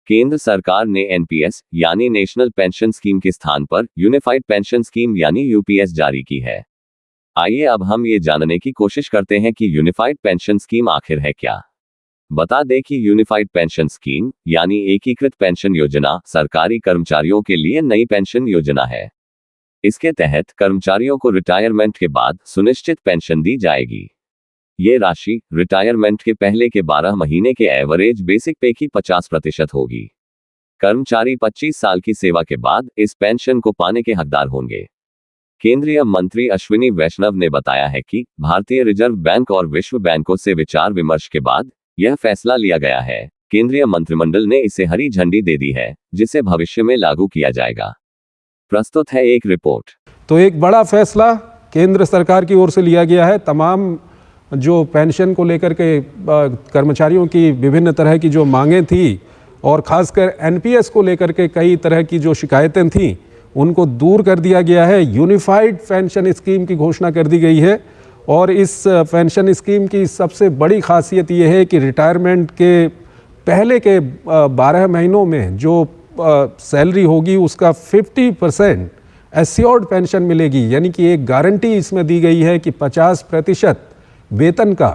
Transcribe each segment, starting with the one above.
केंद्र सरकार ने एनपीएस यानी नेशनल पेंशन स्कीम के स्थान पर यूनिफाइड पेंशन स्कीम यानी यूपीएस जारी की है। आइए अब हम ये जानने की कोशिश करते हैं कि यूनिफाइड पेंशन स्कीम आखिर है क्या। बता दें कि यूनिफाइड पेंशन स्कीम यानी एकीकृत पेंशन योजना सरकारी कर्मचारियों के लिए नई पेंशन योजना है। इसके तहत कर्मचारियों को रिटायरमेंट के बाद सुनिश्चित पेंशन दी जाएगी। ये राशि रिटायरमेंट के पहले के 12 महीने के एवरेज बेसिक पे की 50% होगी। कर्मचारी 25 साल की सेवा के बाद इस पेंशन को पाने के हकदार होंगे। केंद्रीय मंत्री अश्विनी वैष्णव ने बताया है कि भारतीय रिजर्व बैंक और विश्व बैंकों से विचार विमर्श के बाद यह फैसला लिया गया है। केंद्रीय मंत्रिमंडल ने इसे हरी झंडी दे दी है, जिसे भविष्य में लागू किया जाएगा। प्रस्तुत है एक रिपोर्ट। तो एक बड़ा फैसला केंद्र सरकार की ओर से लिया गया है। तमाम जो पेंशन को लेकर के कर्मचारियों की विभिन्न तरह की जो मांगें थी और खासकर एनपीएस को लेकर के कई तरह की जो शिकायतें थीं, उनको दूर कर दिया गया है। यूनिफाइड पेंशन स्कीम की घोषणा कर दी गई है और इस पेंशन स्कीम की सबसे बड़ी खासियत ये है कि रिटायरमेंट के पहले के 12 महीनों में जो सैलरी होगी उसका 50% एश्योर्ड पेंशन मिलेगी, यानी कि एक गारंटी इसमें दी गई है कि 50% वेतन का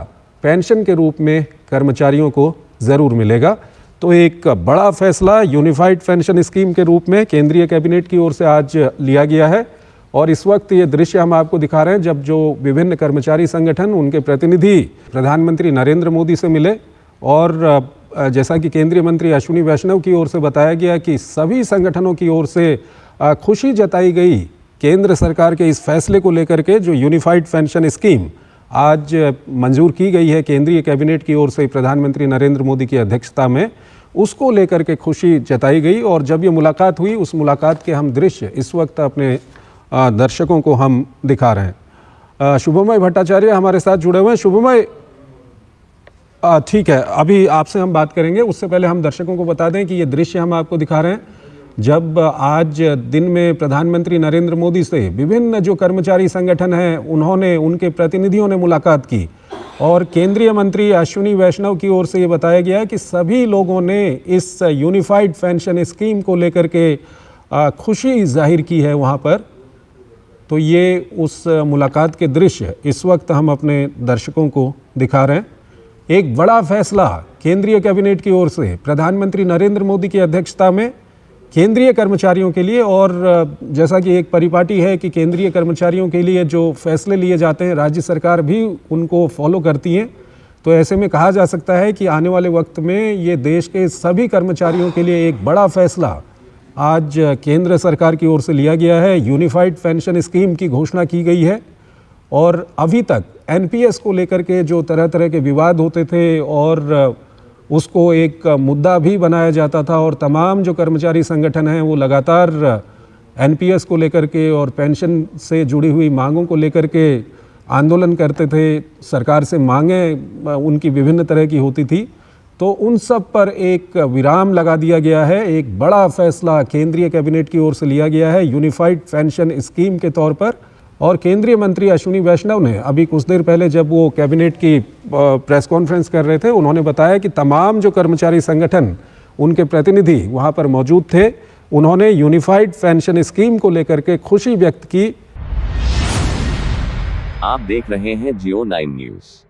पेंशन के रूप में कर्मचारियों को ज़रूर मिलेगा। तो एक बड़ा फैसला यूनिफाइड पेंशन स्कीम के रूप में केंद्रीय कैबिनेट की ओर से आज लिया गया है। और इस वक्त ये दृश्य हम आपको दिखा रहे हैं जब जो विभिन्न कर्मचारी संगठन, उनके प्रतिनिधि प्रधानमंत्री नरेंद्र मोदी से मिले और जैसा कि केंद्रीय मंत्री अश्विनी वैष्णव की ओर से बताया गया कि सभी संगठनों की ओर से खुशी जताई गई केंद्र सरकार के इस फैसले को लेकर के। जो यूनिफाइड पेंशन स्कीम आज मंजूर की गई है केंद्रीय कैबिनेट की ओर से प्रधानमंत्री नरेंद्र मोदी की अध्यक्षता में, उसको लेकर के खुशी जताई गई। और जब ये मुलाकात हुई, उस मुलाकात के हम दृश्य इस वक्त अपने दर्शकों को हम दिखा रहे हैं। शुभमय भट्टाचार्य हमारे साथ जुड़े हुए हैं। शुभमय, ठीक है, अभी आपसे हम बात करेंगे। उससे पहले हम दर्शकों को बता दें कि ये दृश्य हम आपको दिखा रहे हैं जब आज दिन में प्रधानमंत्री नरेंद्र मोदी से विभिन्न जो कर्मचारी संगठन हैं उन्होंने, उनके प्रतिनिधियों ने मुलाकात की और केंद्रीय मंत्री अश्विनी वैष्णव की ओर से ये बताया गया कि सभी लोगों ने इस यूनिफाइड पेंशन स्कीम को लेकर के खुशी जाहिर की है वहाँ पर। तो ये उस मुलाकात के दृश्य इस वक्त हम अपने दर्शकों को दिखा रहे हैं। एक बड़ा फैसला केंद्रीय कैबिनेट की ओर से प्रधानमंत्री नरेंद्र मोदी की अध्यक्षता में केंद्रीय कर्मचारियों के लिए, और जैसा कि एक परिपाटी है कि केंद्रीय कर्मचारियों के लिए जो फैसले लिए जाते हैं राज्य सरकार भी उनको फॉलो करती हैं। तो ऐसे में कहा जा सकता है कि आने वाले वक्त में ये देश के सभी कर्मचारियों के लिए एक बड़ा फैसला आज केंद्र सरकार की ओर से लिया गया है। यूनिफाइड पेंशन स्कीम की घोषणा की गई है और अभी तक एनपीएस को लेकर के जो तरह तरह के विवाद होते थे और उसको एक मुद्दा भी बनाया जाता था और तमाम जो कर्मचारी संगठन हैं वो लगातार एनपीएस को लेकर के और पेंशन से जुड़ी हुई मांगों को लेकर के आंदोलन करते थे। सरकार से मांगें उनकी विभिन्न तरह की होती थी। तो उन सब पर एक विराम लगा दिया गया है। एक बड़ा फैसला केंद्रीय कैबिनेट की ओर से लिया गया है यूनिफाइड पेंशन स्कीम के तौर पर। और केंद्रीय मंत्री अश्विनी वैष्णव ने अभी कुछ देर पहले जब वो कैबिनेट की प्रेस कॉन्फ्रेंस कर रहे थे, उन्होंने बताया कि तमाम जो कर्मचारी संगठन, उनके प्रतिनिधि वहाँ पर मौजूद थे, उन्होंने यूनिफाइड पेंशन स्कीम को लेकर के खुशी व्यक्त की। आप देख रहे हैं जियो 9 न्यूज़।